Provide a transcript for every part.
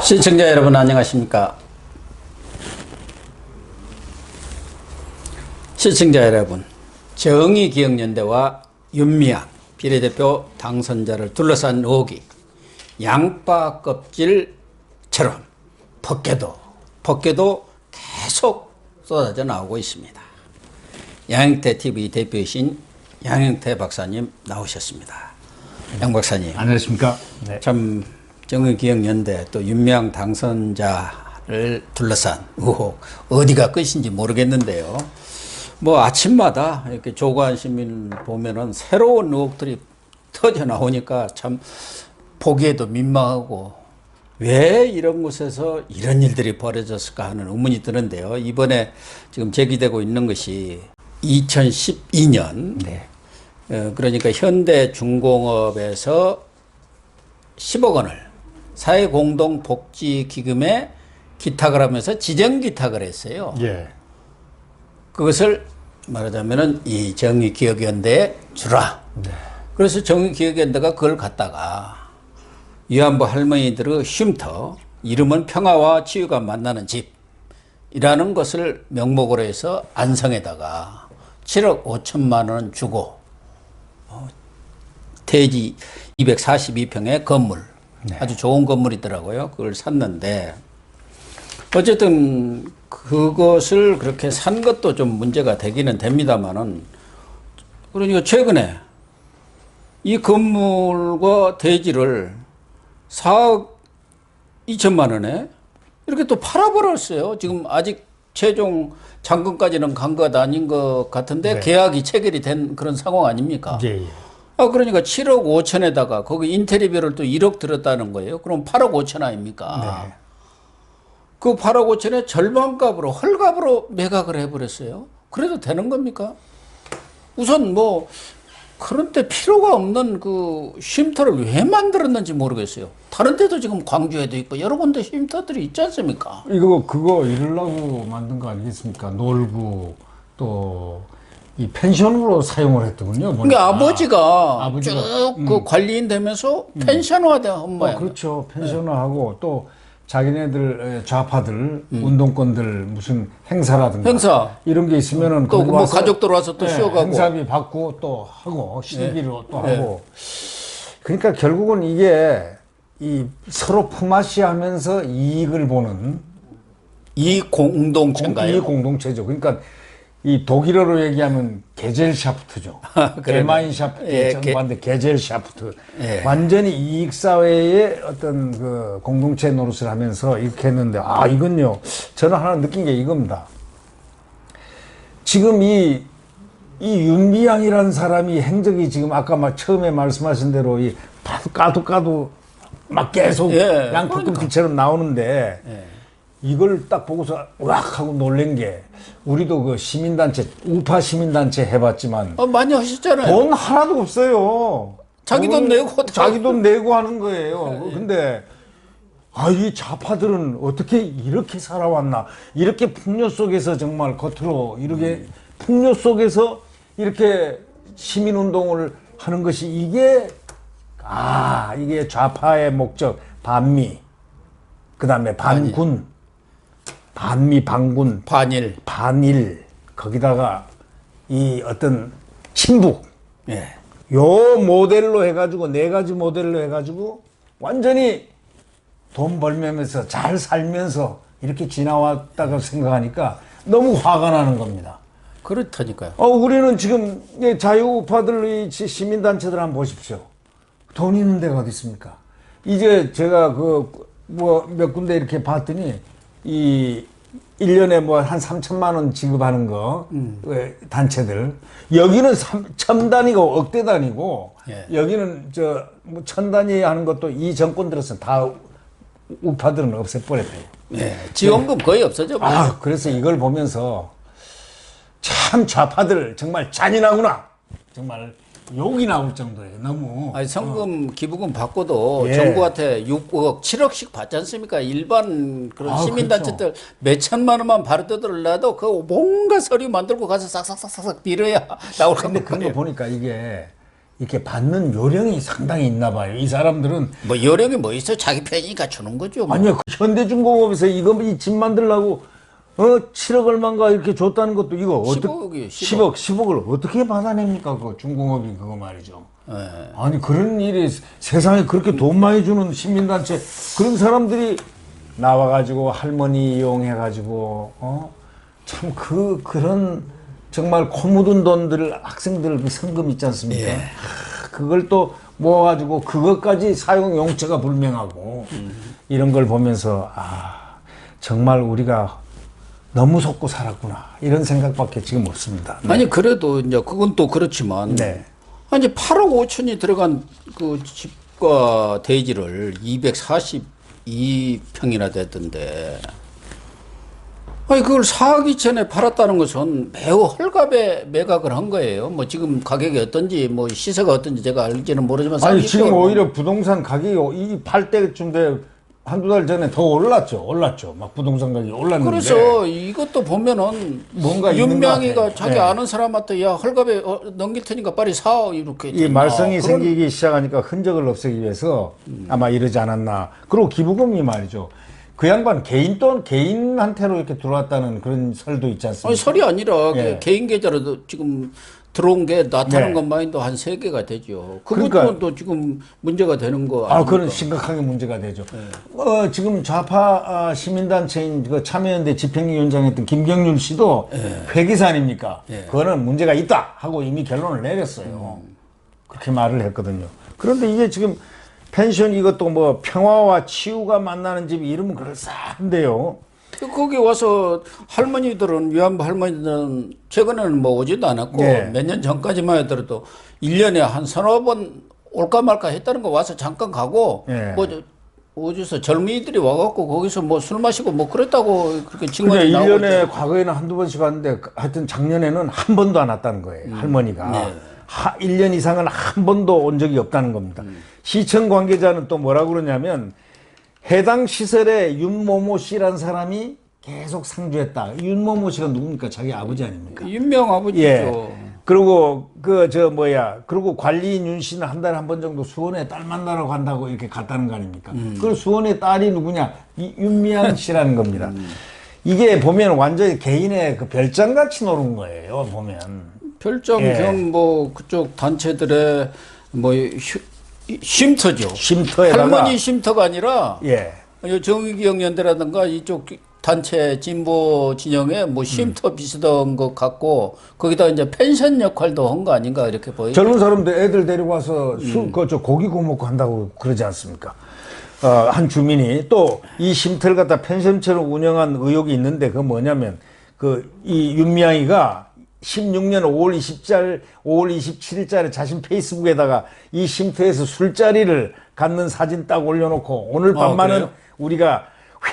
시청자 여러분 안녕하십니까? 시청자 여러분, 정의기억연대와 윤미향 비례대표 당선자를 둘러싼 의혹이 양파 껍질처럼 벗겨도 계속 쏟아져 나오고 있습니다. 양형태TV 대표이신 양형태 박사님 나오셨습니다. 양 박사님. 안녕하십니까? 네. 참 정의기억연대 또 윤미향 당선자를 둘러싼 의혹 어디가 끝인지 모르겠는데요. 뭐 아침마다 이렇게 조관 시민 보면은 새로운 의혹들이 터져 나오니까 참 보기에도 민망하고 왜 이런 곳에서 이런 일들이 벌어졌을까 하는 의문이 드는데요. 이번에 지금 제기되고 있는 것이 2012년 네. 그러니까 현대중공업에서 10억 원을 사회공동복지기금에 기탁을 하면서 지정기탁을 했어요. 예. 그것을 말하자면은 이 정의기억연대에 주라. 네. 그래서 정의기억연대가 그걸 갖다가 위안부 할머니들의 쉼터, 이름은 평화와 치유가 만나는 집이라는 것을 명목으로 해서 안성에다가 7억 5천만 원 주고 대지 242평의 건물, 네. 아주 좋은 건물이더라고요. 그걸 샀는데 어쨌든 그것을 그렇게 산 것도 좀 문제가 되기는 됩니다만은, 그러니까 최근에 이 건물과 대지를 4억 2천만 원에 이렇게 또 팔아버렸어요. 지금 아직 최종 잔금까지는 간 것 아닌 것 같은데, 네. 계약이 체결이 된 그런 상황 아닙니까? 예. 그러니까 7억 5천에다가 거기 인테리어비를 또 1억 들었다는 거예요. 그럼 8억 5천 아닙니까? 네. 그 8억 5천에 절반값으로, 헐값으로 매각을 해버렸어요. 그래도 되는 겁니까? 우선 뭐 그런데 필요가 없는 그 쉼터를 왜 만들었는지 모르겠어요. 다른 데도 지금 광주에도 있고 여러 군데 쉼터들이 있지 않습니까? 그거 이러려고 만든 거 아니겠습니까? 놀고 또 이 펜션으로 사용을 했더군요. 그러니까 아버지가 아버지가, 쭉 그 관리인 되면서 펜션화된 모양. 그렇죠. 펜션화하고 또 자기네들 좌파들 운동권들 무슨 행사라든가 행사. 이런 게 있으면은 또 거기 뭐 와서, 가족들 와서 또 쉬어가고. 행사비 받고 또 하고 시기로 또 하고. 그러니까 결국은 이게 이 서로 품앗이하면서 이익을 보는 이 공동체인가요? 이 공동체죠. 그러니까 이 독일어로 얘기하면 게젤샤프트죠. 게마인샤프트의 정반대 게젤샤프트. 완전히 이익사회의 어떤 그 공동체 노릇을 하면서 이렇게 했는데, 이건요. 저는 하나 느낀 게 이겁니다. 지금 이 윤미향이라는 사람이 행적이 지금 아까 막 처음에 말씀하신 대로 이 까도 막 계속 양파껍질처럼 나오는데, 이걸 딱 보고서 으악 하고 놀란 게, 우리도 그 시민단체, 우파 시민단체 해봤지만 많이 하셨잖아요. 돈 하나도 없어요. 자기 돈 내고 자기 돈 내고 하는 거예요. 근데 이 좌파들은 어떻게 이렇게 살아왔나, 이렇게 풍요 속에서 정말 겉으로 이렇게 풍요 속에서 이렇게 시민운동을 하는 것이 이게 좌파의 목적, 반미, 그 다음에 반군, 반미, 반군, 반일, 거기다가 이 어떤 친북, 요 모델로 해가지고, 네 가지 모델로 해가지고 완전히 돈 벌면서 잘 살면서 이렇게 지나왔다고 생각하니까 너무 화가 나는 겁니다. 그렇다니까요. 우리는 지금 자유우파들, 시민단체들 한번 보십시오. 돈 있는 데가 어디 있습니까? 이제 제가 몇 군데 이렇게 봤더니, 1년에 한 3천만 원 지급하는 거, 단체들. 여기는 3천 단위고 억대 단위고, 여기는 천 단위 하는 것도 이 정권 들어서 다 우파들은 없애버렸대요. 지원금 거의 없어져. 그래서 이걸 보면서 참 좌파들 정말 잔인하구나. 정말 욕이 나올 정도예요. 너무. 성금, 기부금 받고도 정부한테 6억, 7억씩 받지 않습니까? 일반 그런 시민단체들 그렇죠. 몇 천만 원만 받아들라도 그 뭔가 서류 만들고 가서 싹싹싹싹 빌어야 나올 건데. 근데 그런 거 보니까 이게 이렇게 받는 요령이 상당히 있나 봐요. 이 사람들은 뭐 요령이 뭐 있어? 자기 편이니까 주는 거죠. 뭐. 아니요, 그 현대중공업에서 이 집 만들라고 7억 얼마인가 이렇게 줬다는 것도 이거 10억이에요, 10억을 어떻게 받아냅니까? 그 중공업이 그거 말이죠. 예. 아니 그런 일이 세상에 그렇게 돈 많이 주는 시민단체 그런 사람들이 나와가지고 할머니 이용해가지고 참 그런 정말 코 묻은 돈들 학생들 그 성금 있지 않습니까? 예. 그걸 또 모아가지고 그것까지 사용 용처가 불명하고 이런 걸 보면서 정말 우리가 너무 속고 살았구나 이런 생각밖에 지금 없습니다. 네. 아니 그래도 이제 그건 또 그렇지만 네. 아니 8억 5천이 들어간 그 집과 대지를 242평이나 됐던데 아니 그걸 4억 2천에 팔았다는 것은 매우 헐값에 매각을 한 거예요. 뭐 지금 가격이 어떤지 뭐 시세가 어떤지 제가 알지는 모르지만 아니 지금 오히려 부동산 가격이 이 팔 때쯤 돼 한두 달 전에 더 올랐죠. 막 부동산 가격이 올랐는데. 그래서 이것도 보면은 뭔가 있는 것 윤명이가 같아요. 자기 네. 아는 사람한테 야 헐값에 넘길 테니까 빨리 사 이렇게 이 말썽이 생기기 시작하니까 흔적을 없애기 위해서 아마 이러지 않았나. 그리고 기부금이 말이죠. 그 양반 개인한테로 이렇게 들어왔다는 그런 설도 있지 않습니까? 아니 설이 아니라 예. 개인 계좌로 지금 들어온 게 나타난 네. 것만도 한 3개가 되죠. 그것도 그러니까- 또 지금 문제가 되는 거 그건 아닙니까? 심각하게 문제가 되죠. 지금 좌파 시민단체인 그 참여연대 집행위원장이었던 김경률 씨도 회계사 아닙니까? 그거는 문제가 있다 하고 이미 결론을 내렸어요. 그렇게 말을 했거든요. 그런데 이게 지금 펜션 이것도 뭐 평화와 치유가 만나는 집 이름은 그럴싸한데요. 거기 와서 할머니들은 위안부 할머니들은 최근에는 뭐 오지도 않았고 네. 몇 년 전까지만 하더라도 1년에 한 서너 번 올까 말까 했다는 거 와서 잠깐 가고 네. 뭐 어디서 젊은이들이 와갖고 거기서 뭐 술 마시고 뭐 그랬다고 그렇게 증언이 그냥 나오고 1년에 과거에는 한두 번씩 왔는데 하여튼 작년에는 한 번도 안 왔다는 거예요. 할머니가. 네. 1년 이상은 한 번도 온 적이 없다는 겁니다. 시청 관계자는 또 뭐라고 그러냐면 해당 시설에 윤모모 씨라는 사람이 계속 상주했다. 윤모모 씨가 누굽니까? 자기 아버지 아닙니까? 윤명 아버지죠. 예. 그리고 그리고 관리인 윤 씨는 한 달에 한 번 정도 수원에 딸 만나러 간다고 이렇게 갔다는 거 아닙니까? 그 수원의 딸이 누구냐? 이 윤미향 씨라는 겁니다. 이게 보면 완전히 개인의 그 별장같이 노는 거예요. 보면. 별점 예. 겸 뭐 그쪽 단체들의 뭐 쉼터죠. 쉼터에다가 할머니 쉼터가 아니라 예. 정의기억연대라든가 이쪽 단체 진보 진영에 뭐 쉼터 비슷한 것 같고 거기다 이제 펜션 역할도 한 거 아닌가 이렇게 보여요. 젊은 사람들 애들 데리고 와서 저 고기 구워 먹고 한다고 그러지 않습니까? 한 주민이 또 이 쉼터를 갖다 펜션처럼 운영한 의혹이 있는데 그건 뭐냐면 이 윤미향이가 16년 5월 27일자에 자신 페이스북에다가 이 쉼터에서 술자리를 갖는 사진 딱 올려놓고 오늘 밤만은 그래요? 우리가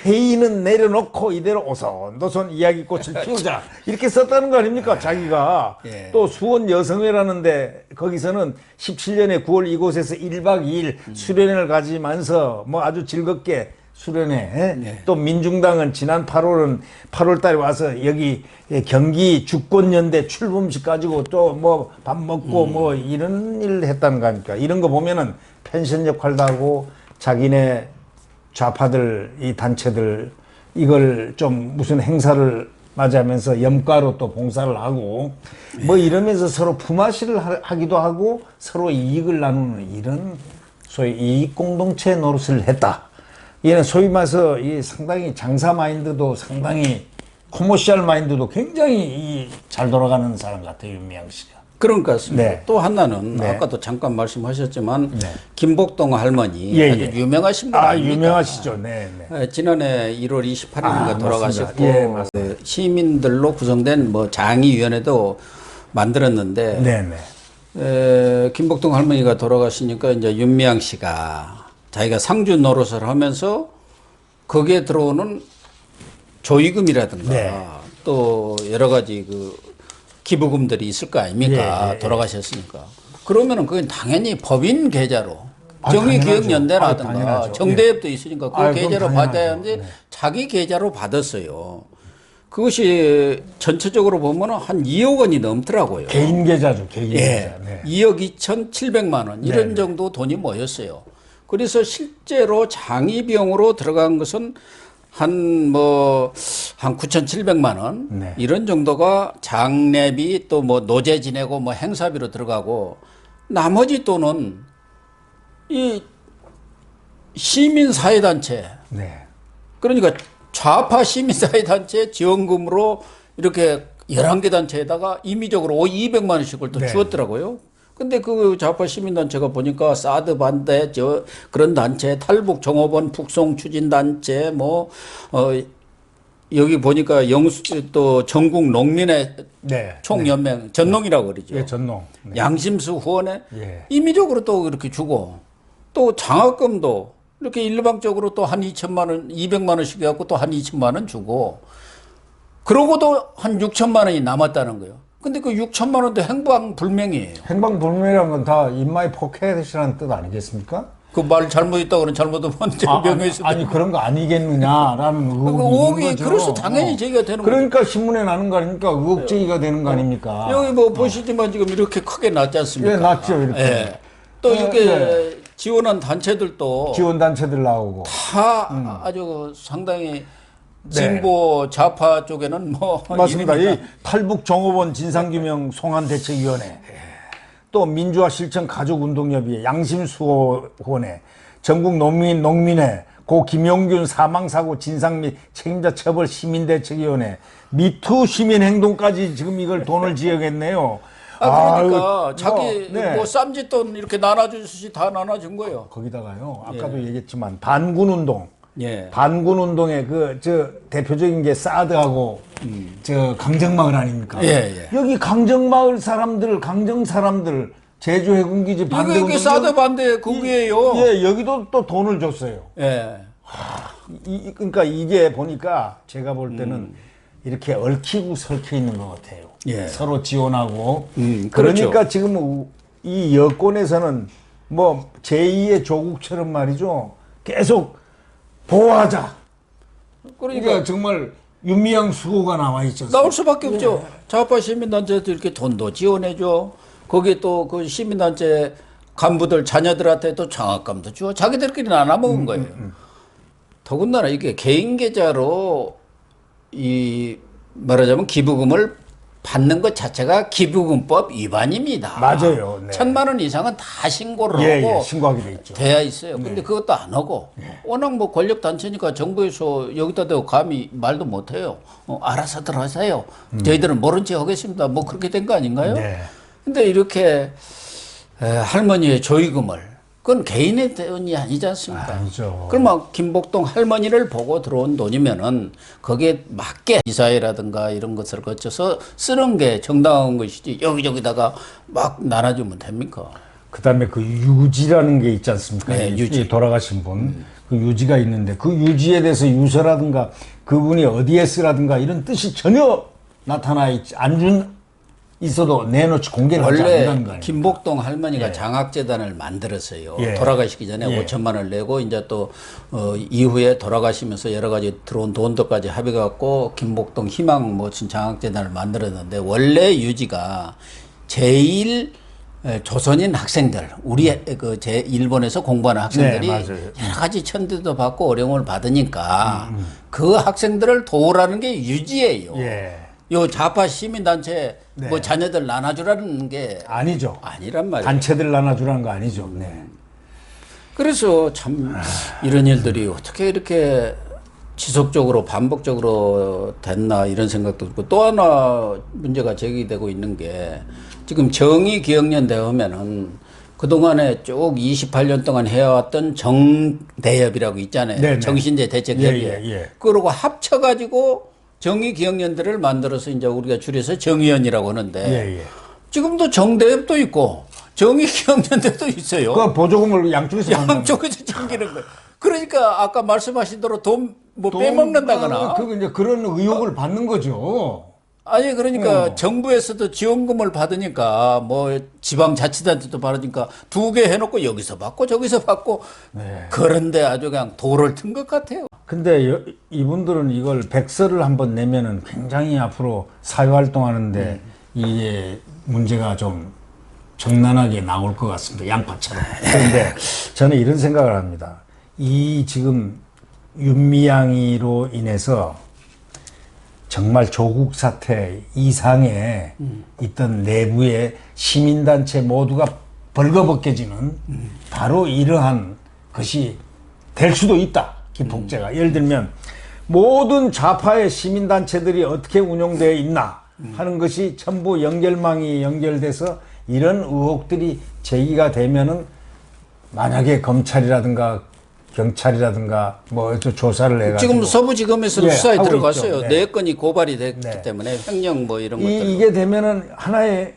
회의는 내려놓고 이대로 오손도손 이야기꽃을 피우자 이렇게 썼다는 거 아닙니까? 자기가 예. 또 수원 여성회라는데 거기서는 17년에 9월 이곳에서 1박 2일 수련회를 가지면서 뭐 아주 즐겁게 수련회 네. 또 민중당은 지난 8월 달에 와서 여기 경기 주권연대 출범식 가지고 또 뭐 밥 먹고 뭐 이런 일을 했다는 거 아닙니까? 이런 거 보면은 펜션 역할도 하고 자기네 좌파들 이 단체들 이걸 좀 무슨 행사를 맞이하면서 염가로 또 봉사를 하고 뭐 이러면서 서로 품앗이를 하기도 하고 서로 이익을 나누는 이런 소위 이익 공동체 노릇을 했다. 얘는 소위 말해서 이 상당히 장사 마인드도 상당히 코머시얼 마인드도 굉장히 잘 돌아가는 사람 같아요, 윤미향 씨가. 그런 것 같습니다. 네. 또 하나는 네. 아까도 잠깐 말씀하셨지만 네. 김복동 할머니 예, 아주 예. 유명하신 분 아닙니까? 유명하시죠. 네, 네. 지난해 1월 28일인가 돌아가셨고 맞습니다. 예, 맞습니다. 그 시민들로 구성된 뭐 장의위원회도 만들었는데 네, 네. 김복동 할머니가 돌아가시니까 이제 윤미향 씨가 자기가 상주 노릇을 하면서 거기에 들어오는 조의금이라든가 네. 또 여러 가지 그 기부금들이 있을 거 아닙니까? 예, 예, 돌아가셨으니까. 그러면은 그건 당연히 법인 계좌로 아, 정의기억연대라든가 당연하죠. 정대협도 있으니까 그 그럼 계좌로 당연하죠. 받아야 하는데 네. 자기 계좌로 받았어요. 그것이 전체적으로 보면 한 2억 원이 넘더라고요. 개인 계좌죠, 개인 예. 계좌. 네. 2억 2,700만 원 이런 네. 정도 돈이 모였어요. 그래서 실제로 장의비용으로 들어간 것은 한 9,700만 원 네. 이런 정도가 장례비 또 뭐 노제 지내고 뭐 행사비로 들어가고 나머지 돈은 이 시민사회단체 네. 그러니까 좌파 시민사회단체 지원금으로 이렇게 11개 단체에다가 임의적으로 200만 원씩을 또 네. 주었더라고요. 근데 그 좌파 시민단체가 보니까 사드 반대 그런 단체, 탈북 종업원 북송 추진단체 여기 보니까 또 전국 농민의 네. 총연맹 전농이라고 그러죠. 예, 전농. 네. 양심수 후원에 예. 임의적으로 또 이렇게 주고 또 장학금도 이렇게 일방적으로 또 한 2천만 원, 200만 원씩 해갖고 또 한 2천만 원 주고 그러고도 한 6천만 원이 남았다는 거예요. 근데 그 6천만 원도 행방불명이에요. 행방불명이라는 건 다 인마이 포켓이라는 뜻 아니겠습니까? 그 말 잘못했다 그러면 잘못하면 명예훼손. 아니 그런 거 아니겠느냐라는 의혹이 있는 거죠. 그래서 당연히 제기가 되는 거예요. 그러니까 신문에 나는 거 아닙니까? 의혹 제기가 되는 거 아닙니까? 여기 뭐 보시지만 지금 이렇게 크게 났지 않습니까? 예, 났죠, 이렇게. 예. 또 예, 이렇게 예. 지원한 단체들도 지원 단체들 나오고 다 아주 상당히 진보 좌파 쪽에는 뭐 맞습니다. 이름이 이 탈북 정호원 진상규명 송환대책위원회, 또 민주화 실천 가족운동협의회, 양심수호원회, 전국 농민회, 고 김용균 사망사고 진상 및 책임자 처벌 시민대책위원회, 미투 시민행동까지 지금 이걸 돈을 지어겠네요. 그러니까 아유, 자기 네. 뭐 쌈짓돈 이렇게 나눠주듯이 다 나눠준 거예요. 거기다가요. 아까도 얘기했지만 반군운동. 예. 반군운동의 대표적인 게 사드하고 저 강정마을 아닙니까? 예, 예. 여기 강정마을 사람들, 강정 사람들 제주 해군기지 반대 이게 사드 반대 극이에요. 예, 여기도 또 돈을 줬어요. 예. 그러니까 이게 보니까 제가 볼 때는 이렇게 얽히고 설켜 있는 것 같아요. 예. 서로 지원하고. 그렇죠. 그러니까 지금 이 여권에서는 뭐 제2의 조국처럼 말이죠. 계속 보호하자. 그러니까 정말 윤미향 수호가 나와 있죠. 나올 수밖에 없죠. 좌파 시민단체도 이렇게 돈도 지원해줘. 거기에 또 그 시민단체 간부들 자녀들한테 또 장학금도 주어. 자기들끼리 나눠 먹은 거예요. 더군다나 이게 개인 계좌로 말하자면 기부금을 받는 것 자체가 기부금법 위반입니다. 맞아요. 네. 1,000만 원 이상은 다 신고를 하고 신고하게 돼 있죠. 돼야 있어요. 근데 그것도 안 하고 워낙 뭐 권력 단체니까 정부에서 여기다 대고 감히 말도 못 해요. 알아서들 하세요. 저희들은 모른 체 하겠습니다. 뭐 그렇게 된 거 아닌가요? 네. 근데 이렇게 할머니의 조의금을 그건 개인의 돈이 아니지 않습니까? 아니죠. 그러면 김복동 할머니를 보고 들어온 돈이면은 거기에 맞게 이사회라든가 이런 것을 거쳐서 쓰는 게 정당한 것이지 여기저기다가 막 나눠주면 됩니까? 그다음에 그 유지라는 게 있지 않습니까? 네, 유지. 돌아가신 분. 그 유지가 있는데 그 유지에 대해서 유서라든가 그분이 어디에 쓰라든가 이런 뜻이 전혀 나타나 있지 있어도 내놓지 공개를 하지 않는다는 거 원래 아니에요? 김복동 할머니가 장학재단을 만들었어요. 예. 돌아가시기 전에 예. 5천만 원을 내고 이제 또 이후에 돌아가시면서 여러 가지 들어온 돈들까지 합의갖고 김복동 희망 장학재단을 만들었는데 원래 유지가 제일 조선인 학생들 우리 일본에서 공부하는 학생들이 네, 맞아요. 여러 가지 천대도 받고 어려움을 받으니까 그 학생들을 도우라는 게 유지예요. 예. 요 좌파 시민단체 네. 뭐 자녀들 나눠주라는 게 아니죠. 아니란 말이에요. 단체들 나눠주라는 거 아니죠. 네. 그래서 참 이런 일들이 어떻게 이렇게 지속적으로 반복적으로 됐나 이런 생각도 들고 또 하나 문제가 제기되고 있는 게 지금 정의기억연대 하면은 그동안에 쭉 28년 동안 해왔던 정대협이라고 있잖아요. 네네. 정신제 대책협의회. 예, 예, 예. 그러고 합쳐가지고 정의기억연대를 만들어서 이제 우리가 줄여서 정의연이라고 하는데 예, 예. 지금도 정대협도 있고 정의기억연대도 있어요. 그 보조금을 양쪽에서 받는 양쪽에서 챙기는 거예요. 그러니까 아까 말씀하신 대로 돈 뭐 빼먹는다거나 그 이제 그런 의혹을 받는 거죠. 아니 그러니까 정부에서도 지원금을 받으니까 뭐 지방자치단체도 받으니까 두 개 해놓고 여기서 받고 저기서 받고 네. 그런데 아주 그냥 돌을 튼 것 같아요. 근데 이분들은 이걸 백서를 한번 내면은 굉장히 앞으로 사회활동하는데 이게 문제가 좀 정난하게 나올 것 같습니다. 양파처럼. 그런데 저는 이런 생각을 합니다. 이 지금 윤미향이로 인해서 정말 조국 사태 이상의 있던 내부의 시민단체 모두가 벌거벗겨지는 바로 이러한 것이 될 수도 있다. 기폭제가. 예를 들면 모든 좌파의 시민단체들이 어떻게 운영되어 있나 하는 것이 전부 연결망이 연결돼서 이런 의혹들이 제기가 되면은 만약에 검찰이라든가 경찰이라든가 뭐 조사를 해가지고 지금 서부지검에서 수사에 하고 들어갔어요. 있죠. 네 건이 고발이 됐기 네. 때문에 횡령 뭐 이런 것들. 이게 되면은 하나의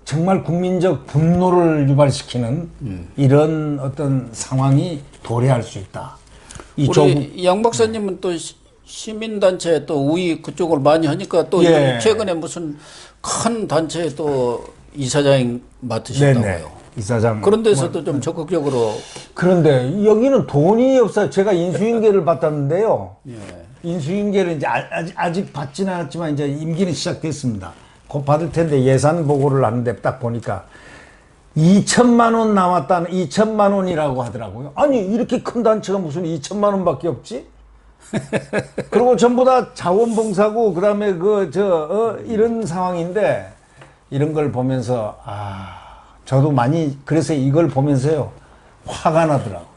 정말 국민적 분노를 유발시키는 이런 어떤 상황이 도래할 수 있다. 이 우리 양 박사님은 또 시민단체 또 우익 그쪽을 많이 하니까 또 예. 최근에 무슨 큰 단체에 또 이사장 맡으셨다고요. 네네. 이사장. 그런 데서도 좀 적극적으로. 그런데 여기는 돈이 없어요. 제가 인수인계를 받았는데요. 예. 인수인계를 이제 아직 받지는 않았지만 이제 임기는 시작됐습니다. 곧 받을 텐데 예산 보고를 하는데 딱 보니까 2천만 원 남았다는 2천만 원이라고 하더라고요. 아니 이렇게 큰 단체가 무슨 2천만 원밖에 없지? 그리고 전부 다 자원봉사고 그다음에 이런 상황인데 이런 걸 보면서 저도 많이 그래서 이걸 보면서요 화가 나더라고요.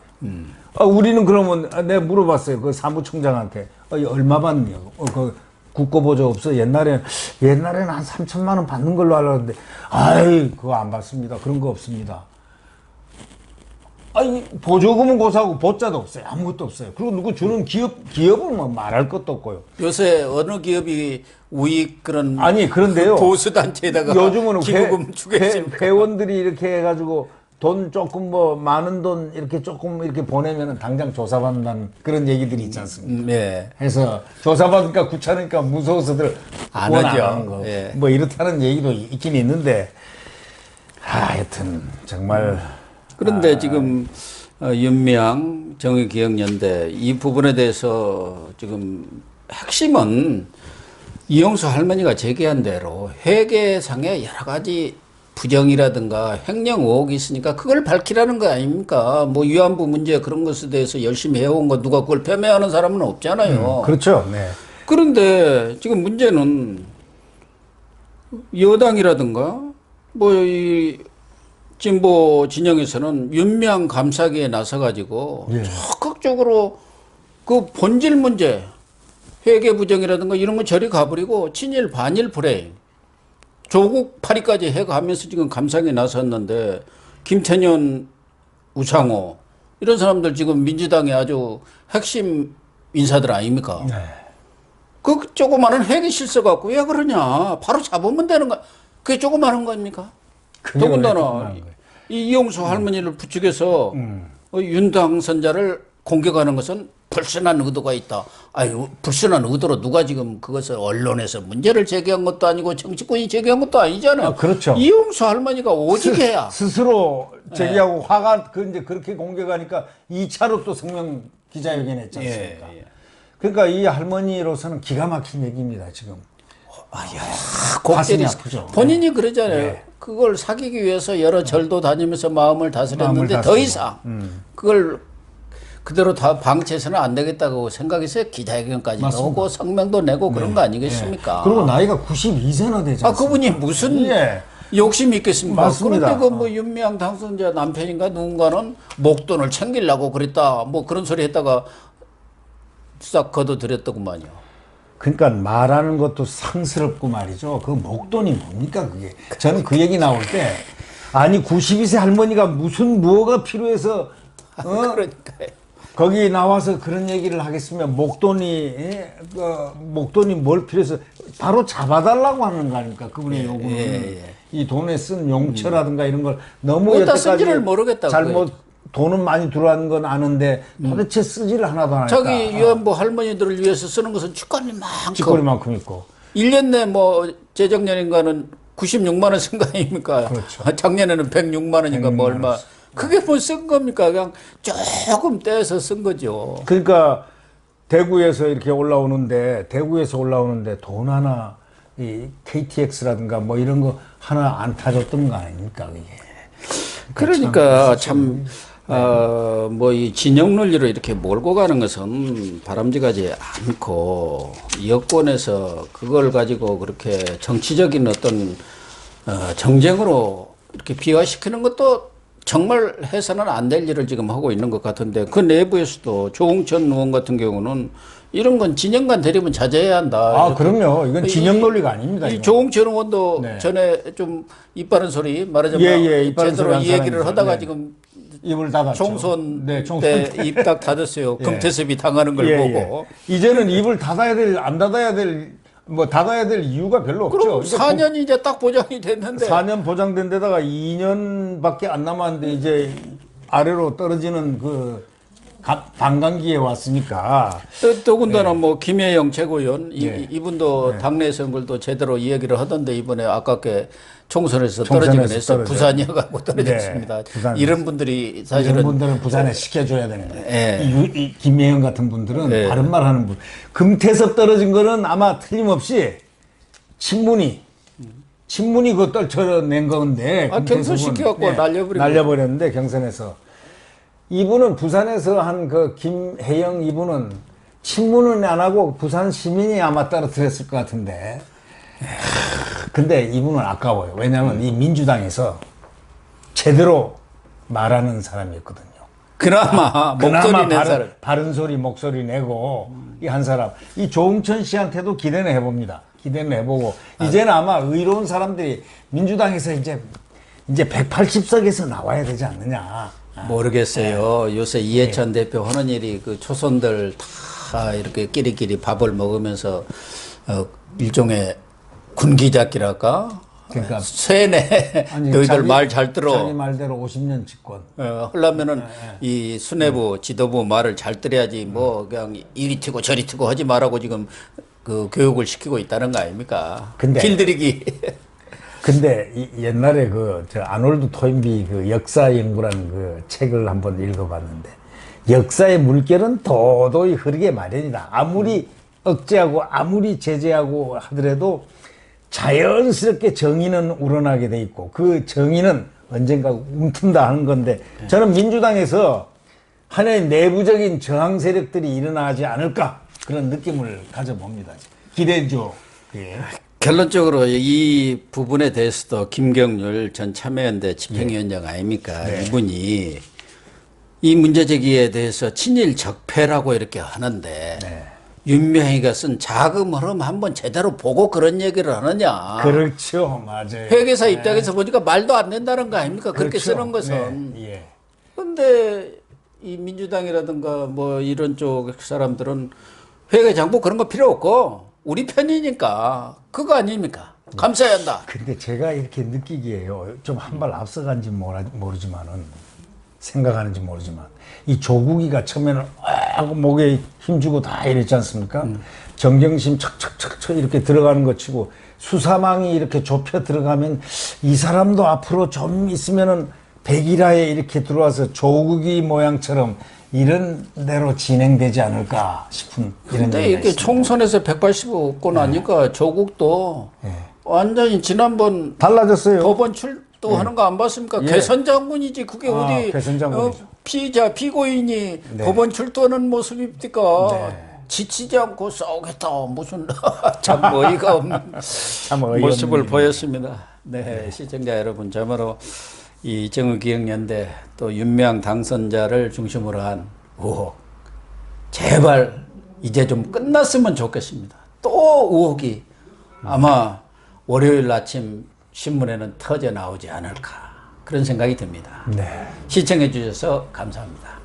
우리는 그러면 내가 물어봤어요 그 사무총장한테 얼마 받느냐고 그 국고보조 없어 옛날에는 한 3천만 원 받는 걸로 알았는데 아이 그거 안 받습니다 그런 거 없습니다. 아니 보조금은 고사하고 보자도 없어요 아무것도 없어요. 그리고 누구 주는 기업은 뭐 말할 것도 없고요. 요새 어느 기업이 우익 그런 아니 그런데요 보수 단체에다가 요즘은 기부금 주겠습니까? 회원들이 이렇게 해가지고 돈 조금 뭐 많은 돈 이렇게 조금 이렇게 보내면은 당장 조사받는다는 그런 얘기들이 있지 않습니까? 네. 해서 조사받으니까 귀찮으니까 무서워서들 안 후원 하죠. 하는 거. 예. 뭐 이렇다는 얘기도 있긴 있는데 하여튼 정말 그런데 지금 윤미향 정의기억연대 이 부분에 대해서 지금 핵심은 이용수 할머니가 제기한 대로 회계상의 여러 가지 부정이라든가 횡령 의혹이 있으니까 그걸 밝히라는 거 아닙니까? 뭐 위안부 문제 그런 것에 대해서 열심히 해온 거 누가 그걸 폄훼하는 사람은 없잖아요. 그렇죠. 네. 그런데 지금 문제는 여당이라든가 뭐 이 진보 진영에서는 윤미향 감사기에 나서가지고 예. 적극적으로 그 본질 문제 회계 부정이라든가 이런 거 저리 가버리고 친일 반일 불행 조국 파리까지 해가면서 지금 감상에 나섰는데 김태년, 우상호 이런 사람들 지금 민주당의 아주 핵심 인사들 아닙니까? 네. 그 조그마한 회계 실수 갖고 왜 그러냐? 바로 잡으면 되는 거. 그게 조그마한 거입니까? 더군다나 이 이용수 할머니를 부추겨서 윤 당선자를 공격하는 것은 불순한 의도가 있다. 아유, 불순한 의도로 누가 지금 그것을 언론에서 문제를 제기한 것도 아니고 정치권이 제기한 것도 아니잖아요. 그렇죠. 이용수 할머니가 오직해야. 스스로 제기하고 화가 이제 그렇게 공격하니까 2차로 또 성명 기자회견 했지 않습니까? 예. 그러니까 이 할머니로서는 기가 막힌 얘기입니다, 지금. 곡절이 가슴이 아프죠. 본인이 그러잖아요. 네. 그걸 사귀기 위해서 여러 절도 다니면서 마음을 다스렸는데 마음을 더 다스리고. 이상 그걸 그대로 다 방치해서는 안 되겠다고 생각해서 기자회견까지 맞습니다. 오고 성명도 내고 그런 거 아니겠습니까? 그리고 나이가 92세나 되지 않습니까? 그분이 무슨 예. 욕심이 있겠습니까? 맞습니다. 그런데 그 뭐 윤미향 당선자 남편인가 누군가는 목돈을 챙기려고 그랬다. 뭐 그런 소리 했다가 싹 걷어들였더구만요. 그러니까 말하는 것도 상스럽고 말이죠. 그 목돈이 뭡니까 그게. 저는 그 얘기 나올 때 아니 92세 할머니가 무슨 무엇가 필요해서 그러니까요. 거기 나와서 그런 얘기를 하겠으면 목돈이 목돈이 뭘 필요해서 바로 잡아달라고 하는 거 아닙니까? 그분의 요구는 이 돈에 쓴 용처라든가 이런 걸 너무 어디다 쓴지를 여태까지 모르겠다고 잘못 돈은 많이 들어가는 건 아는데 도대체 쓰지를 하나도 안 했다. 자기 위안부 할머니들을 위해서 쓰는 것은 쥐꼬리만큼. 찌꺼리만큼 있고. 1년 내 뭐 재작년인가는 96만 원 쓴 거 아닙니까? 그렇죠. 작년에는 106만 원인가 106만 뭐 얼마. 그게 뭐 쓴 겁니까? 그냥 조금 떼서 쓴 거죠. 그러니까 대구에서 이렇게 올라오는데 돈 하나 이 KTX라든가 뭐 이런 거 하나 안 타줬던 거 아닙니까 그게. 그러니까 참 뭐 이 진영 논리로 이렇게 몰고 가는 것은 바람직하지 않고 여권에서 그걸 가지고 그렇게 정치적인 어떤 정쟁으로 이렇게 비화시키는 것도 정말 해서는 안 될 일을 지금 하고 있는 것 같은데 그 내부에서도 조홍천 의원 같은 경우는 이런 건 진영 간 대립은 자제해야 한다. 아, 그럼요. 이건 진영 논리가 아닙니다. 이 이건. 조홍천 의원도 네. 전에 좀 이빨은 소리 말하자면 예, 이빨은 제대로 소리 이 한 얘기를 사람이죠. 하다가 네. 지금 입을 닫았죠. 총선 네, 총선 때 입 딱 닫았어요. 예. 금태섭이 당하는 걸 보고. 이제는 입을 닫아야 될, 안 닫아야 될, 뭐 닫아야 될 이유가 별로 없죠. 그럼 4년이 이제 딱 보장이 됐는데 4년 보장된 데다가 2년밖에 안 남았는데 이제 아래로 떨어지는 그 반감기에 왔으니까. 더군다나 뭐 김혜영 최고위원 예. 이분도 당내 선거도 제대로 이야기를 하던데 이번에 아깝게 총선에서 떨어지긴 했어요. 떨어져요. 부산이어가고 떨어졌습니다. 네, 부산. 이런 분들이 사실은 이런 분들은 부산에 시켜줘야 되는데 예. 이 김혜영 같은 분들은 예. 바른 말 하는 분. 금태섭 떨어진 거는 아마 틀림없이 친문이 그거 떨쳐낸 건데 경선시켜갖고 날려버렸는데 경선에서 이분은 부산에서 한 그 김혜영 이분은 친문은 안 하고 부산 시민이 아마 떨어뜨렸을 것 같은데 근데 이분은 아까워요. 왜냐하면 이 민주당에서 제대로 말하는 사람이었거든요. 그나마 목소리 낸 사람. 바른 소리 목소리 내고 이 한 사람. 이 조홍천 씨한테도 기대는 해봅니다. 기대는 해보고 이제는 아마 의로운 사람들이 민주당에서 이제 180석에서 나와야 되지 않느냐. 모르겠어요. 요새 이해찬 대표 하는 일이 그 초선들 다 이렇게 끼리끼리 밥을 먹으면서 일종의 군기잡기랄까? 그러니까 쇠네 너희들 말 잘 들어. 자기 말대로 50년 집권. 하려면은 이 수뇌부 지도부 말을 잘 들어야지 뭐 그냥 이리 튀고 저리 튀고 하지 말라고 지금 그 교육을 시키고 있다는 거 아닙니까? 근데 길들이기. 근데 옛날에 저 아놀드 토인비 그 역사 연구라는 그 책을 한번 읽어봤는데 역사의 물결은 도도히 흐르게 마련이다. 아무리 억제하고 아무리 제재하고 하더라도 자연스럽게 정의는 우러나게 돼 있고 그 정의는 언젠가 움튼다 하는 건데 저는 민주당에서 하나의 내부적인 저항 세력들이 일어나지 않을까 그런 느낌을 가져봅니다. 기대죠. 예. 결론적으로 이 부분에 대해서도 김경률 전 참여연대 집행위원장 아닙니까? 네. 이분이 이 문제 제기에 대해서 친일 적폐라고 이렇게 하는데 네. 윤명희가 쓴 자금 흐름 한번 제대로 보고 그런 얘기를 하느냐. 그렇죠. 맞아요. 회계사 입장에서 보니까 말도 안 된다는 거 아닙니까? 그렇게 그렇죠. 쓰는 것은. 네. 예. 근데 이 민주당이라든가 뭐 이런 쪽 사람들은 회계 장부 그런 거 필요 없고 우리 편이니까 그거 아닙니까? 감사해야 한다. 근데 제가 이렇게 느끼기에요. 좀 한 발 앞서간지 모르지만은 생각하는지 모르지만 이 조국이가 처음에는 하고 목에 힘주고 다 이랬지 않습니까? 정경심 척척척척 이렇게 들어가는 것 치고 수사망이 이렇게 좁혀 들어가면 이 사람도 앞으로 좀 있으면은 백일하에 이렇게 들어와서 조국이 모양처럼 이런 대로 진행되지 않을까 싶은 이런 근데 이렇게 있습니다. 총선에서 185권 나니까 조국도 완전히 지난번 달라졌어요. 법원 출두하는 거 안 봤습니까? 예. 개선 장군이지 그게 어디 개선 장군이죠. 피고인이 법원 출두하는 모습입니까? 지치지 않고 싸우겠다 무슨 참 어이가 없는 참 어이없는 모습을 일입니다. 보였습니다. 네, 시청자 여러분, 저마로 이 정의기억연대 또 윤명 당선자를 중심으로 한 의혹 제발 이제 좀 끝났으면 좋겠습니다. 또 의혹이 아마 월요일 아침 신문에는 터져 나오지 않을까 그런 생각이 듭니다. 네. 시청해 주셔서 감사합니다.